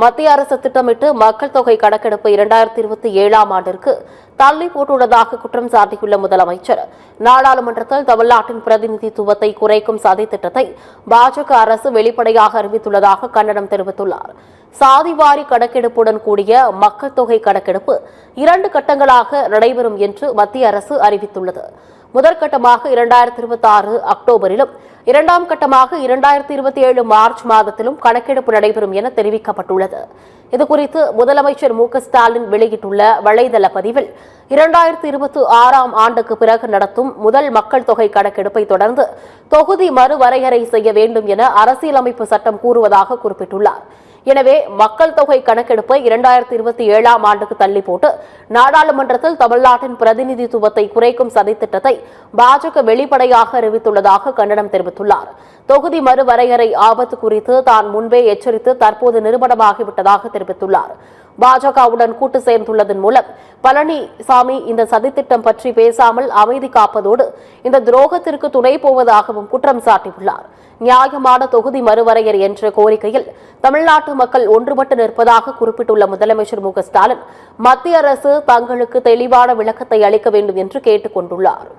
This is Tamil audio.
மத்திய அரசு திட்டமிட்டு மக்கள் தொகை கணக்கெடுப்பு 2027ஆம் ஆண்டிற்கு தள்ளி போட்டுள்ளதாக குற்றம் சாட்டியுள்ள முதலமைச்சர், நாடாளுமன்றத்தில் தமிழ்நாட்டின் பிரதிநிதித்துவத்தை குறைக்கும் சதித்திட்டத்தை பாஜக அரசு வெளிப்படையாக அறிவித்துள்ளதாக கண்டனம் தெரிவித்துள்ளார். சாதிவாரி கணக்கெடுப்புடன் கூடிய மக்கள் தொகை கணக்கெடுப்பு 2 கட்டங்களாக நடைபெறும் என்று மத்திய அரசு அறிவித்துள்ளது. முதற்கட்டமாக 2026 அக்டோபரிலும், 2ஆம் கட்டமாக 2027 மார்ச் மாதத்திலும் கணக்கெடுப்பு நடைபெறும் என தெரிவிக்கப்பட்டுள்ளது. இதுகுறித்து முதலமைச்சர் மு.க.ஸ்டாலின் வெளியிட்டுள்ள வலைதள பதிவில், 2026ஆம் ஆண்டுக்கு பிறகு நடத்தும் முதல் மக்கள் தொகை கணக்கெடுப்பை தொடர்ந்து தொகுதி மறுவரையறை செய்ய வேண்டும் என அரசியலமைப்பு சட்டம் கூறுவதாக குறிப்பிட்டுள்ளார். எனவே மக்கள் தொகை கணக்கெடுப்பை 2027ஆம் ஆண்டுக்கு தள்ளி போட்டு நாடாளுமன்றத்தில் தமிழ்நாட்டின் பிரதிநிதித்துவத்தை குறைக்கும் சதித்திட்டத்தை பாஜக வெளிப்படையாக அறிவித்துள்ளதாக கண்டனம் தெரிவித்துள்ளார். தொகுதி மறுவரையறை ஆபத்து குறித்து தான் முன்பே எச்சரித்து தற்போது நிரூபணமாகிவிட்டதாக தெரிவித்துள்ளார். பாஜகவுடன் கூட்டு சேர்ந்துள்ளதன் மூலம் பழனிசாமி இந்த சதித்திட்டம் பற்றி பேசாமல் அமைதி காப்பதோடு இந்த துரோகத்திற்கு துணை போவதாகவும் குற்றம் சாட்டியுள்ளார். நியாயமான தொகுதி மறுவரையறை என்ற கோரிக்கையில் தமிழ்நாட்டு மக்கள் ஒன்றுபட்டு நிற்பதாக குறிப்பிட்டுள்ள முதலமைச்சர் மு.க.ஸ்டாலின், மத்திய அரசு தங்களுக்கு தெளிவான விளக்கத்தை அளிக்க வேண்டும் என்று கேட்டுக் கொண்டுள்ளார்.